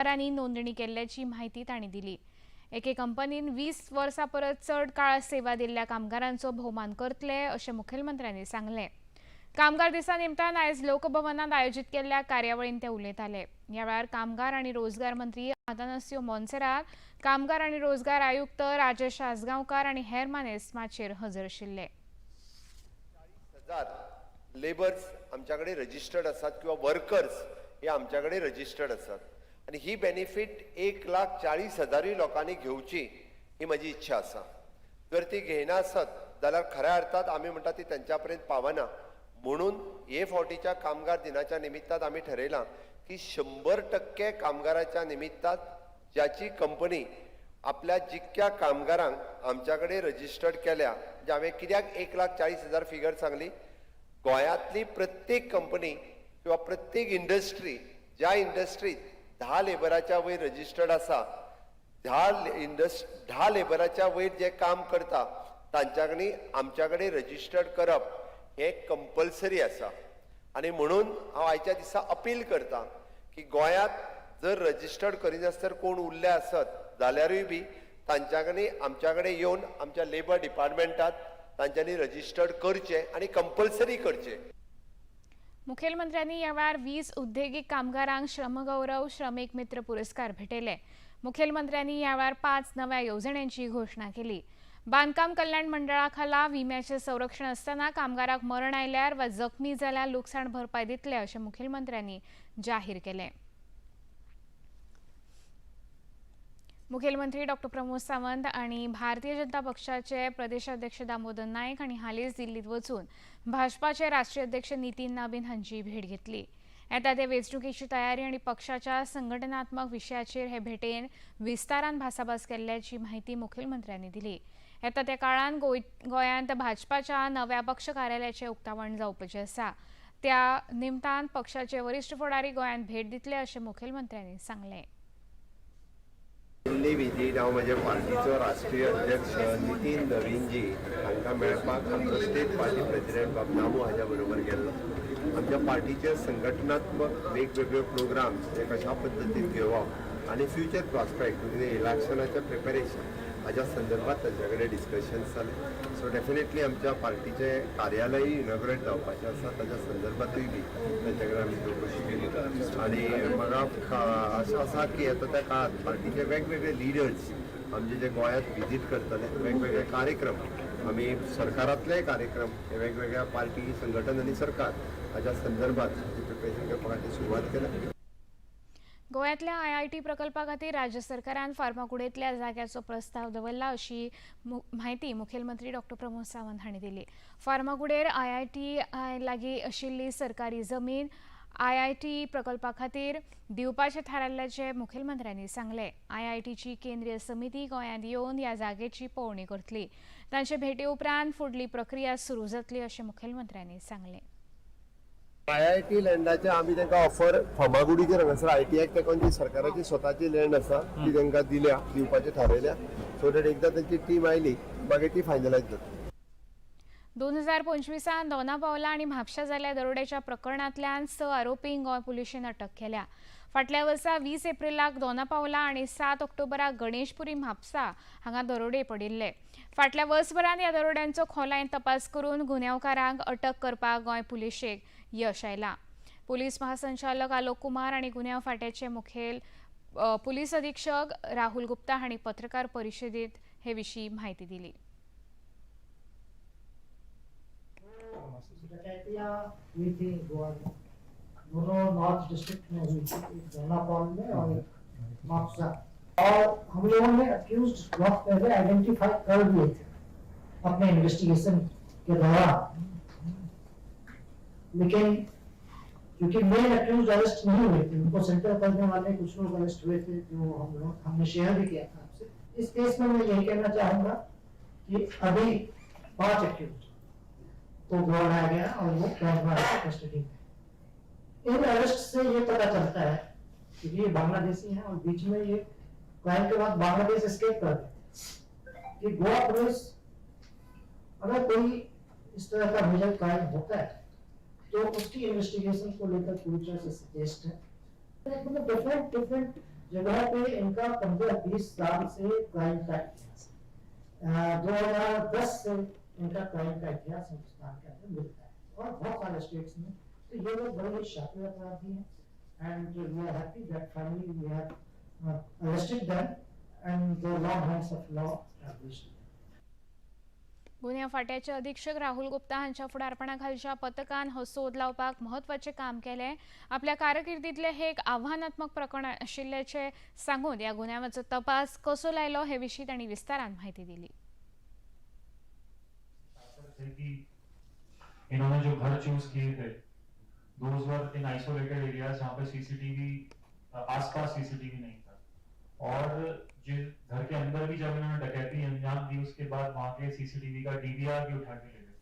कामगारांनी नोंदणी केल्याची माहिती तांणी दिली। एके कंपनीन 20 वर्सां परस चड काळ सेवा दिल्ल्या कामगारांचो भोवमान करतले अशें मुखेलमंत्र्यांनी सांगलें। कामगार दिसा निमतान आयज लोकभवनांत आयोजीत केल्ल्या कार्यावळींत ते उलयताले। ह्या वेळार कामगार आनी रोजगार मंत्री आतानासियो मोन्सेरात, कामगार आनी रोजगार आयुक्त राजेश आसगांवकार आनी हेर मानेस्त माचयेर हजर आशिल्ले। 40,000 लेबर्स आमच्याकडे रजिस्टर्ड असतात किंवा वर्कर्स हे आमच्याकडे रजिस्टर्ड असतात आणि ही बेनिफिट 1,40,000 लोकांनी घेवची ही माझी इच्छा असा। जर ती घेयना आसत जाल्यार खऱ्या अर्थात आम्ही म्हणटा ती त्यांच्या पर्यंत पावना। म्हणून हे फावटीच्या कामगार दिनाच्या निमित्तान आम्ही ठरयलां की 100% कामगाराच्या निमित्तान ज्याची कंपनी आपल्या जितक्या कामगारांक आमच्याकडे रजिस्टर्ड केल्या, म्हणजे हांवें कित्याक 1,40,000 फिगर सांगली, गोंयांतली प्रत्येक कंपनी किंवा प्रत्येक इंडस्ट्री ज्या इंडस्ट्रीत 10 लेबराच्या वयर रजिस्टर्ड आसा, 10 लेबराच्या वयर जे काम करता तांच्याकडेन आमच्याकडे रजिस्टर्ड करप हे कंपल्सरी आसा। आणि म्हणून हांव आयच्या दिसा अपील करता की गोंयांत जर रजिस्टर्ड करिनासतना कोण उरले आसत जाल्यारूय बी तांच्याकडेन आमच्याकडे येवन आमच्या लेबर डिपार्टमेंटात तांच्यांनी रजिस्टर्ड करचे आणि कंपल्सरी करचे। मुखेलमंत्र्यांनी ह्या वेळार 20 उद्देगीक कामगारांक श्रमगौरव श्रमिक मित्र पुरस्कार भेटयले। मुखेलमंत्र्यांनी ह्या वेळार 5 नव्या येवजण्यांची घोषणा केली। बांदकाम कल्याण मंडळा खाला विम्याचे संरक्षण असताना कामगाराक मरण आयल्यार वा जखमी जाल्यार लुकसाण भरपाय दितले अशें मुखेलमंत्र्यांनी जाहीर केलें। मुखेलमंत्री डॉ प्रमोद सावंत आणि भारतीय जनता पक्षाचे प्रदेशाध्यक्ष दामोदर नायक हांणी हालींच दिल्लीत वचून भाजपाचे राष्ट्रीय अध्यक्ष नितीन नाबीन हांची भेट घेतली। येता ते वेंचणुकेची तयारी आणि पक्षाच्या संघटनात्मक विशयाचेर हे भेटेन विस्तारान भासाभास केल्ल्याची माहिती मुखेलमंत्र्यांनी दिली। येता त्या काळान गोंयांत भाजपाच्या नव्या पक्ष कार्यालयाचे उक्तावण जावपाचे आसा। त्या निमतान पक्षाचे वरिष्ठ फुडारी गोंयांत भेट दितले अशें मुखेलमंत्र्यांनी सांगलें। दिल्ली विजीट हांव म्हज्या पार्टीचो राष्ट्रीय अध्यक्ष नितीन नवीनजी हांकां मेळपाक आमचो स्टेट पार्टी प्रेसिडेंट बाब नामू हाज्या बरोबर गेल्लो। आमच्या पार्टीचे संघटनात्मक वेगवेगळे प्रोग्राम हे कशा पद्दतीन घेवप आणि फ्युचर प्रॉस्पेक्ट म्हणजे इलेक्शनाचें प्रिपरेशन हाज्या संदर्भात तांचे कडेन डिस्कशन्स जाले। सो डेफिनेटली आमच्या पार्टीचे कार्यालय इनॉग्रेट जावपाचें आसा, ताच्या संदर्भातूय बी तांचे कडेन आमी चवकशी केली आणि म्हाका अशें आसा की येता त्या काळात पार्टीचे वेगवेगळे लिडर्स आमचे जे गोंयांत विजीट करतले वेगवेगळे कार्यक्रम आमी सरकारांतले कार्यक्रम हे वेगवेगळ्या पार्टी संघटन आनी सरकार हाच्या संदर्भात प्रिपरेशन करपाक सुरवात केल्या। गोंयांतल्या IIT प्रकल्पा खातीर राज्य सरकारान फार्मागुडेंतल्या जाग्याचो प्रस्ताव दवरला अशी माहिती मुखेलमंत्री डॉ प्रमोद सावंत हांणी दिली। फार्मागुडेर IIT लागीं आशिल्ली सरकारी जमीन IIT प्रकल्पा खातीर दिवपाचें थारायल्ल्याचें मुखेलमंत्र्यांनी सांगलें। IITची केंद्रीय समिती गोंयांत येवन ह्या जागेची पळोवणी करतली। तांचे भेटे उपरांत फुडली प्रक्रिया सुरू जातली अशें मुखेलमंत्र्यांनी सांगलें। IIT लँडाचे आमी तांकां ऑफर फार्मागुडीचेर हांगासर IITक तेकोन जी सरकाराची स्वताची लँड आसा ती तांकां दिल्या, दिवपाचें थारायल्या, सो दॅट एकदां तांची टीम आयली मागीर ती फायनलायज जातली। 2025 दोना पावला आणि म्हापशा जाल्ल्या दरोड्याच्या प्रकरणांतल्यान 6 आरोपींक गोंय पुलिशेन अटक केल्या। फाटल्या वर्सा 20 एप्रिलाक दोना पावला आणि 7 ऑक्टोबराक गणेशपुरी म्हापसा हांगा दरोडे पडिल्ले। फाटल्या वर्सभरान ह्या दरोड्यांचो खोलायेन तपास करून गुन्यांवकारांक अटक करपाक गोंय पुलिशेक यश आयलां। पुलीस महासंचालक आलोक कुमार आणि गुन्यांव फांट्याचे मुखेल पुलीस अधीक्षक राहुल गुप्ता हांणी पत्रकार परिशदेंत हे विशीं माहिती दिली। हुई थी दोनों नॉर्थ डिस्ट्रिक्ट में हुई थी, एक दोनापाल में और एक मापसा, और हम लोगों ने अक्यूज्ड बहुत पहले आइडेंटिफाई कर दिए थे अपने इन्वेस्टिगेशन के दौरान, लेकिन क्योंकि मेन अक्यूज्ड अरेस्ट नहीं हुए थे, उनको सेंटर करने वाले कुछ लोग अरेस्ट हुए थे जो हमने शेयर भी किया था आपसे। इस केस में मैं यही कहना चाहूंगा कि अभी 5 अक्यूज्ड तो गोवा लाया गया और वो कस्टडी में। इन अरेस्ट से ये पता चलता है कि ये बांग्लादेशी हैं और बीच में ये क्राइम के बाद बांग्लादेश एस्केप कर गए कि गोवा पुलिस अगर कोई इस तरह का मेजर क्राइम होता है तो उसकी इन्वेस्टिगेशन को लेकर पूरी तरह से सचेत है। मतलब डिफरेंट जगह पे इनका 15-20 साल से क्राइम का इतिहास है। 2010 से इनका क्राइम का इतिहास हिंदुस्तान के अंदर मिलता है और बहुत सारे स्टेट्स में। तो ये लोग बड़े ही शातिर अपराधी हैं and we are happy that finally we have arrested them and the long hands of law established. गुन्हे फाट्याचे अधीक्षक राहुल गुप्ता हांच्या फुडारपणाखालच्या पथकान हो सोद लावपाक महत्वाचे काम केले। आपल्या कारकिर्दीतले हे एक आव्हानात्मक प्रकरण आशिल्ल्याचे सांगून या गुन्ह्याचो तपास कसो लायलो हे विशीं तांणी विस्तारान माहिती दिली। इन्होंने जो घर चूज किए थे those were in isolated areas जहाँ पे सीसीटीवी आसपास सीसीटीवी नहीं था और जिस घर के अंदर भी जब इन्होंने डकैती अंजाम दी उसके बाद वहाँ के सीसीटीवी का डीवीआर भी उठा के ले गए।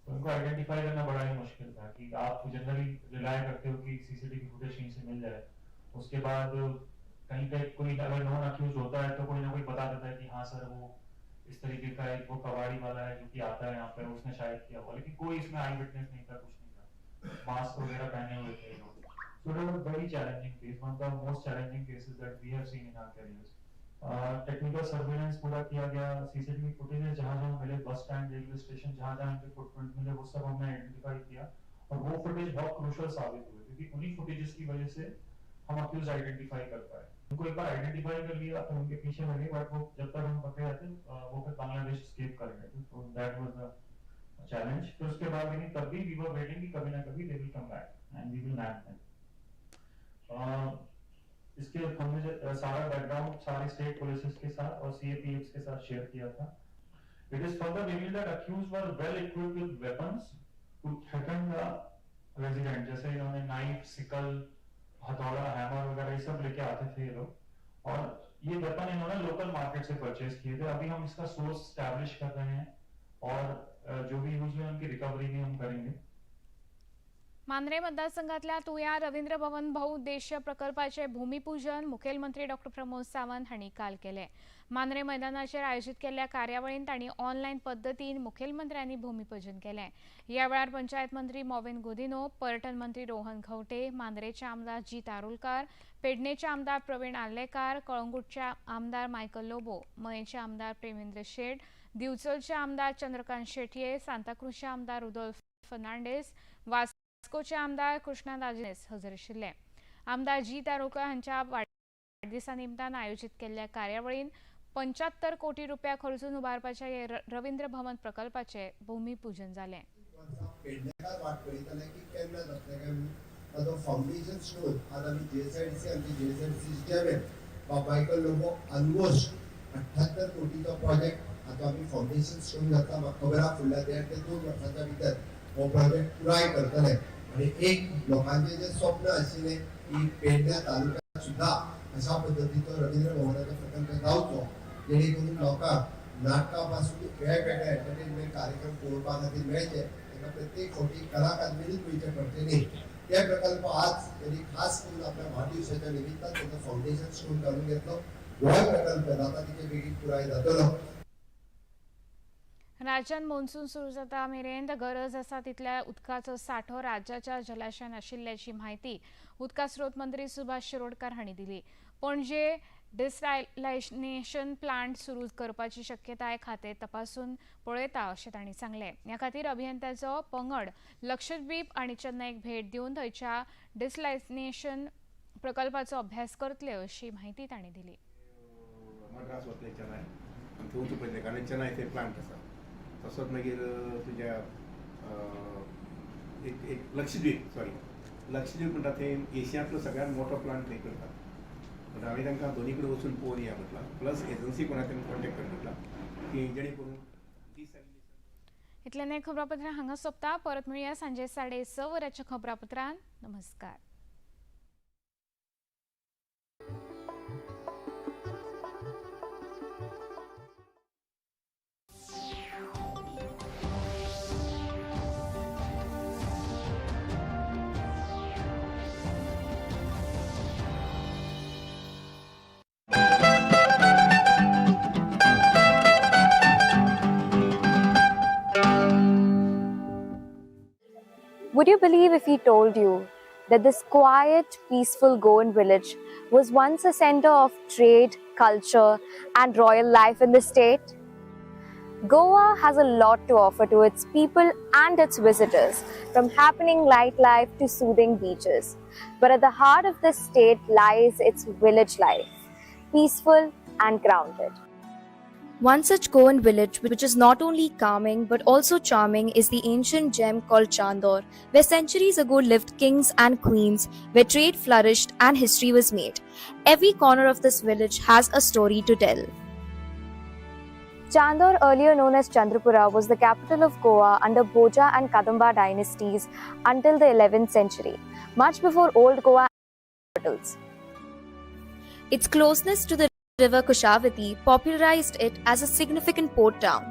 तो उनको आइडेंटिफाई करना बड़ा ही मुश्किल था कि आप जनरली रिलाय करते हो कि सीसीटीवी फुटेज कहीं से मिल जाए, उसके बाद कहीं पे कोई अगर नॉन अक्यूज होता है तो कोई ना कोई बता देता है कि हाँ सर वो इस तरीके का एक वो कबाड़ी वाला है जो कि आता है यहाँ पे उसने शायद किया हुआ, लेकिन कोई इसमें आई विटनेस नहीं था, कुछ नहीं था। मास्क वगैरह पहने हुए थे लोग। So it was a very challenging case, one of the most challenging cases that we have seen in our careers. Technical surveillance पूरा किया गया, सीसीटीवी फुटेज जहाँ मिले, बस स्टैंड, रेलवे स्टेशन, जहाँ इनके फुटप्रिंट मिले वो सब हमने आइडेंटिफाई किया और वो फुटेज बहुत क्रूशियल साबित हुए क्योंकि उन्हीं फुटेजेस की वजह से हम अक्यूज आइडेंटिफाई कर पाए। उनको एक बार आइडेंटिफाई कर लिया तो उनके पीछे लगे, बट वो जब तक हम पकड़े आते वो फिर बांग्लादेश एस्केप कर गए थे। तो दैट वाज द चैलेंज। फिर उसके बाद लेकिन तब भी वी वर वेटिंग कि कभी ना कभी they will come back and we will nab them. इसके हमने सारा बैकग्राउंड सारे स्टेट पुलिस के साथ और सीएपीएफ के साथ शेयर किया था। It is further revealed that accused were well equipped with weapons to threaten the resident. जैसे इन्होंने नाइफ, सिकल, हथौड़ा, हैमर वगैरह ये सब लेके आते थे ये लोग और ये वेपन इन्होंने लोकल मार्केट से परचेज किए थे। अभी हम इसका सोर्स एस्टैब्लिश कर रहे हैं और जो भी यूज हुए उनकी रिकवरी भी हम करेंगे। मांद्रे मतदारसंघातल्या तुया रवींद्र भवन बहुउद्देशीय प्रकल्पाचे भूमिपूजन मुखेलमंत्री डॉक्टर प्रमोद सावंत हांणी काल केले। मांद्रे मैदानाचेर आयोजित केल्ल्या कार्यावळींत तांणी ऑनलायन पद्दतीन मुखेलमंत्र्यांनी भूमिपूजन केलें। ह्या वेळार पंचायत मंत्री मोविन गुदिनो, पर्यटन मंत्री रोहन खंवटे, मांद्रेचे आमदार जी तारुलकार, पेडणेचे आमदार प्रवीण आर्लेकार, कळंगूटचे आमदार मायकल लोबो, मयेचे आमदार प्रेमेंद्र शेट, दिवचलचे आमदार चंद्रकांत शेटये, सांताक्रूजचे आमदार रुदोल्फ फर्नांडीस, वास्कोचे आमदार कृष्णा दाजनेस हजर आशिल्ले। आमदार जी तारुलकार हांच्या वाडदिसा निमतान आयोजित केल्ल्या कार्यावळींत 75 कोटी रुपया खर्चून उबारपाच्या रवींद्र भवन प्रकल्पाचे भूमिपूजन जालें। फाउंडेशन स्टोन आता मी जेएसआयडीसी आमची जेएसआयडीसी मायकल लोबो ऑलमोस्ट 78 कोटीचो प्रोजेक्ट आता आम्ही फाउंडेशन स्टोन घातला। म्हाका खबर आहा फुडल्या 1.5 ते 2 वर्सांच्या भितर हो प्रोजेक्ट पुराय करतले आणि एक लोकांचे जे स्वप्न आशिल्ले की पेडण्या तालुक्यात सुद्धा अशा पद्धतीचो रवींद्र भवनाचो प्रकल्प जावचो जेणे करून लोकांक नाटकां पासून वेगवेगळे एंटरटेनमेंट कार्यक्रम पळोवपा खातीर मेळचे, ताका प्रत्येक फावटी कलाकार मेळून वयचे पडचे न्ही। ते प्रकल्प आज त्यांनी खास करून आपल्या वाढदिवसाच्या निमित्तान त्याचं फाउंडेशन स्टोन घालून घेतलो। हो प्रकल्प जाता तितके बेगीन पुराय जातलो। राज्यात मोन्सून सुरू जाता मेरेन गरज आसा तितल्या उदकाचो सांठो राज्याच्या जलाशयांत आशिल्ल्याची माहिती उदका स्रोत मंत्री सुभाष शिरोडकार हांणी दिली। पणजे डिसॅलिनेशन प्लांट सुरू करपाची शक्यताय खातें तपासून पळयता अशें तांणी सांगलें। ह्या खातीर अभियंत्याचो पंगड लक्षद्वीप आनी चेन्नईक भेट दिवन थंयच्या डिसॅलिनेशन प्रकल्पाचो अभ्यास करतले अशी माहिती तांणी दिली। मद्रास वतले चेन्नई आनी थंय पळयलें कारण चेन्नईचे प्लांट आसा तसोच मागीर तुज्या एक लक्षद्वीप म्हणटा थंय एशियांतलो सगळ्यात मोठो प्लांट थंय करतात। पण हांवें तांकां दोनी कडेन वचून पळोवन या म्हटलां, प्लस एजन्सी कोणाक तांकां कॉन्टेक्ट कर म्हटलां की जेणे करून इतल्यान खबरापत्रां हांगा सोंपता। परत मेळुया सांजे 6:30 वरांच्या खबरापत्रांत। नमस्कार। Would you believe if he told you that this quiet, peaceful Goan village was once a center of trade, culture, and royal life in the state? Goa has a lot to offer to its people and its visitors, from happening nightlife to soothing beaches. But at the heart of this state lies its village life, peaceful and grounded. One such Goan village which is not only calming but also charming is the ancient gem called Chandor, where centuries ago lived kings and queens, where trade flourished and history was made. Every corner of this village has a story to tell. Chandor, earlier known as Chandrapura, was the capital of Goa under Bhoja and Kadamba dynasties until the 11th century, much before old Goa capitals. Its closeness to the river Kushavati popularized it as a significant port town.